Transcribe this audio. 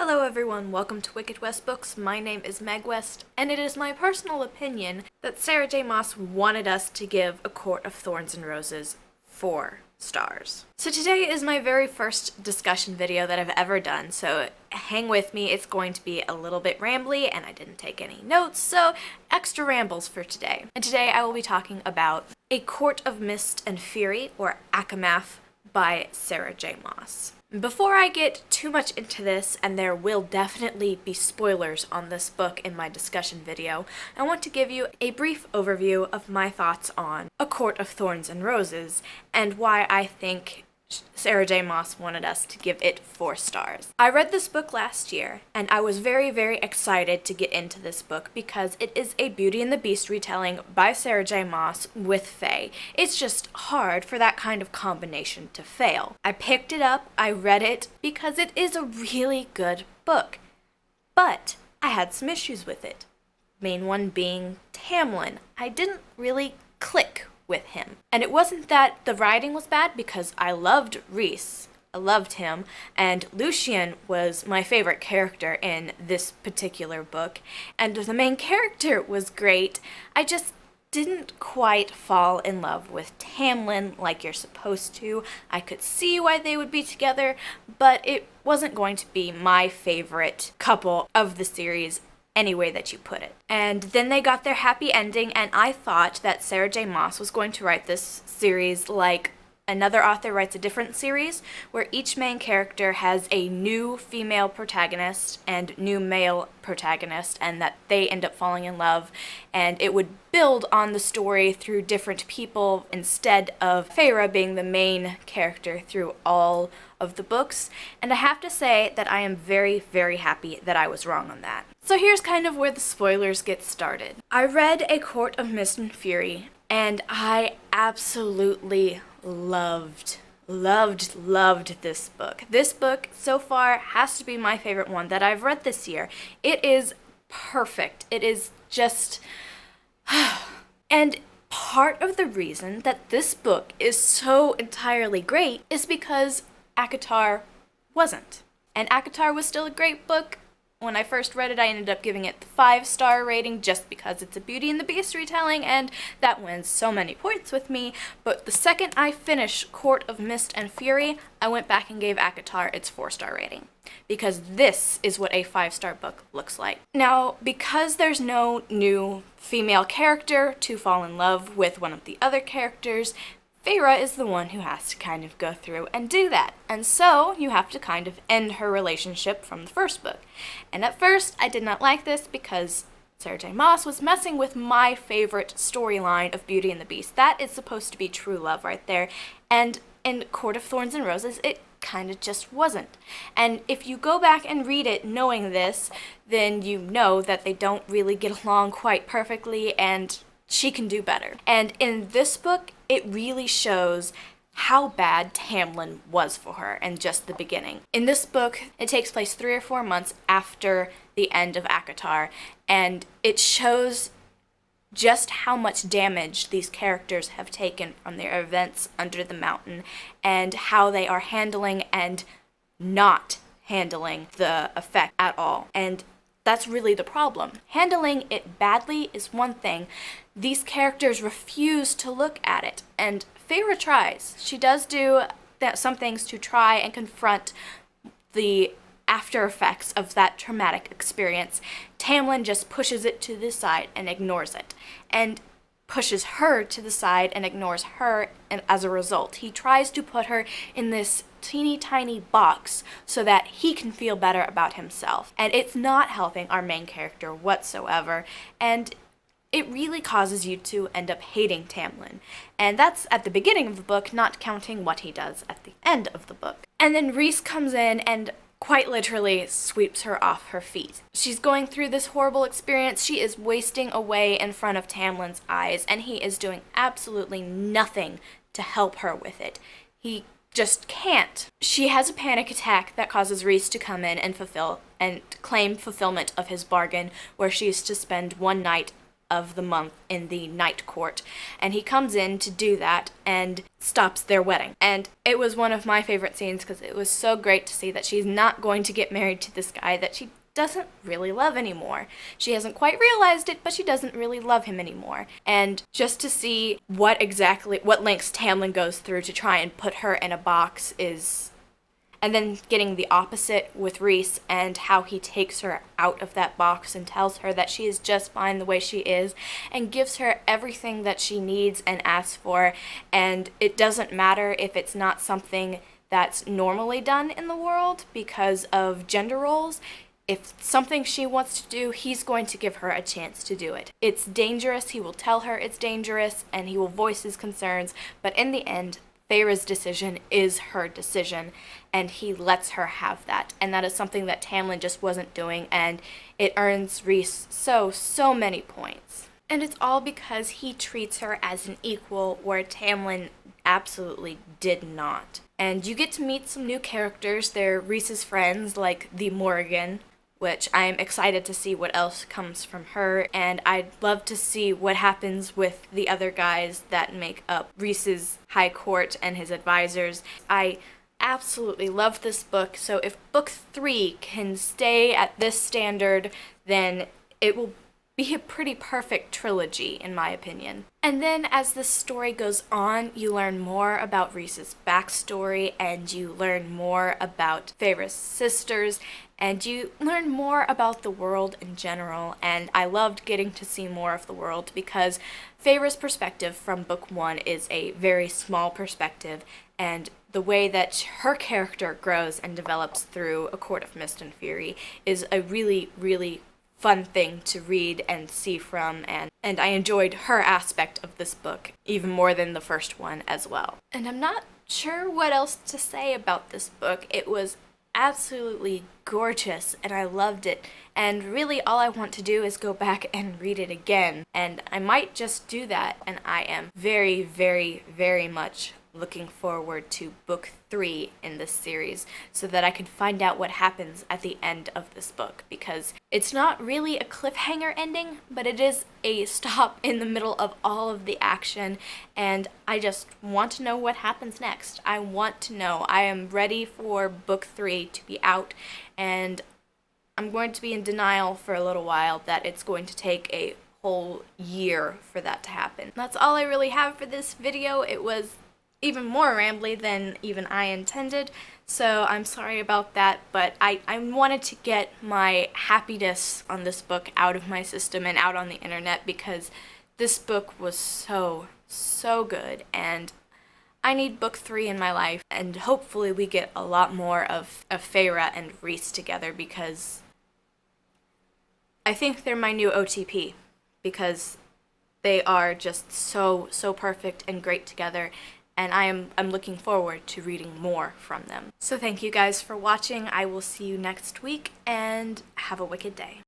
Hello everyone, welcome to Wicked West Books. My name is Meg West, and it is my personal opinion that Sarah J. Maas wanted us to give A Court of Thorns and Roses 4 stars. So today is my very first discussion video that I've ever done, so hang with me. It's going to be a little bit rambly, and I didn't take any notes, so extra rambles for today. And today I will be talking about A Court of Mist and Fury, or ACOMAF, by Sarah J. Maas. Before I get too much into this, and there will definitely be spoilers on this book in my discussion video, I want to give you a brief overview of my thoughts on A Court of Thorns and Roses, and why I think Sarah J. Maas wanted us to give it 4 stars. I read this book last year, and I was very, very excited to get into this book because it is a Beauty and the Beast retelling by Sarah J. Maas with fae. It's just hard for that kind of combination to fail. I picked it up, I read it, because it is a really good book. But I had some issues with it. Main one being Tamlin. I didn't really click with him. And it wasn't that the writing was bad, because I loved Rhys. I loved him, and Lucien was my favorite character in this particular book, and the main character was great. I just didn't quite fall in love with Tamlin like you're supposed to. I could see why they would be together, but it wasn't going to be my favorite couple of the series any way that you put it. And then they got their happy ending, and I thought that Sarah J. Maas was going to write this series like another author writes a different series, where each main character has a new female protagonist and new male protagonist, and that they end up falling in love, and it would build on the story through different people instead of Feyre being the main character through all of the books. And I have to say that I am very, very happy that I was wrong on that. So here's kind of where the spoilers get started. I read A Court of Mist and Fury, and I absolutely loved this book. This book so far has to be my favorite one that I've read this year. It is perfect. It is just... And part of the reason that this book is so entirely great is because ACOTAR wasn't. And ACOTAR was still a great book. When I first read it, I ended up giving it the 5-star rating just because it's a Beauty and the Beast retelling, and that wins so many points with me. But the second I finished Court of Mist and Fury, I went back and gave ACOTAR its 4-star rating, because this is what a 5-star book looks like. Now, because there's no new female character to fall in love with one of the other characters, Feyre is the one who has to kind of go through and do that. And so you have to kind of end her relationship from the first book. And at first, I did not like this because Sarah J. Maas was messing with my favorite storyline of Beauty and the Beast. That is supposed to be true love right there. And in Court of Thorns and Roses, it kind of just wasn't. And if you go back and read it knowing this, then you know that they don't really get along quite perfectly, and she can do better. And in this book, it really shows how bad Tamlin was for her in just the beginning. In this book, it takes place 3 or 4 months after the end of ACOTAR, and it shows just how much damage these characters have taken from their events under the mountain, and how they are handling and not handling the effect at all. And that's really the problem. Handling it badly is one thing. These characters refuse to look at it, and Feyre tries. She does do some things to try and confront the after effects of that traumatic experience. Tamlin just pushes it to the side and ignores it, and pushes her to the side and ignores her, and as a result, he tries to put her in this teeny tiny box so that he can feel better about himself. And it's not helping our main character whatsoever, and it really causes you to end up hating Tamlin. And that's at the beginning of the book, not counting what he does at the end of the book. And then Rhys comes in and quite literally sweeps her off her feet. She's going through this horrible experience. She is wasting away in front of Tamlin's eyes, and he is doing absolutely nothing to help her with it. He just can't. She has a panic attack that causes Rhys to come in and claim fulfillment of his bargain, where she is to spend one night of the month in the night court, and he comes in to do that and stops their wedding. And it was one of my favorite scenes because it was so great to see that she's not going to get married to this guy that she doesn't really love anymore. She hasn't quite realized it, but she doesn't really love him anymore. And just to see what lengths Tamlin goes through to try and put her in a box is... And then getting the opposite with Rhys and how he takes her out of that box and tells her that she is just fine the way she is and gives her everything that she needs and asks for, and it doesn't matter if it's not something that's normally done in the world because of gender roles. If it's something she wants to do, he's going to give her a chance to do it. It's dangerous, he will tell her it's dangerous, and he will voice his concerns, but in the end, Feyre's decision is her decision, and he lets her have that. And that is something that Tamlin just wasn't doing, and it earns Rhys so many points. And it's all because he treats her as an equal, where Tamlin absolutely did not. And you get to meet some new characters. They're Rhys's friends, like the Morrigan, which I'm excited to see what else comes from her, and I'd love to see what happens with the other guys that make up Rhys's high court and his advisors. I absolutely love this book, so if book 3 can stay at this standard, then it will be a pretty perfect trilogy, in my opinion. And then as the story goes on, you learn more about Rhys's backstory, and you learn more about Feyre's sisters, and you learn more about the world in general, and I loved getting to see more of the world because Feyre's perspective from book 1 is a very small perspective, and the way that her character grows and develops through A Court of Mist and Fury is a really fun thing to read and see from, and I enjoyed her aspect of this book even more than the first one as well. And I'm not sure what else to say about this book. It was absolutely gorgeous and I loved it, and really all I want to do is go back and read it again, and I might just do that, and I am very much looking forward to book 3 in this series so that I can find out what happens at the end of this book, because it's not really a cliffhanger ending, but it is a stop in the middle of all of the action, and I just want to know what happens next. I want to know. I am ready for book 3 to be out, and I'm going to be in denial for a little while that it's going to take a whole year for that to happen. That's all I really have for this video. It was even more rambly than even I intended, so I'm sorry about that, but I wanted to get my happiness on this book out of my system and out on the internet because this book was so good, and I need book 3 in my life, and hopefully we get a lot more of Feyre and Rhys together because I think they're my new OTP because they are just so perfect and great together, and I'm looking forward to reading more from them. So thank you guys for watching. I will see you next week, and have a wicked day.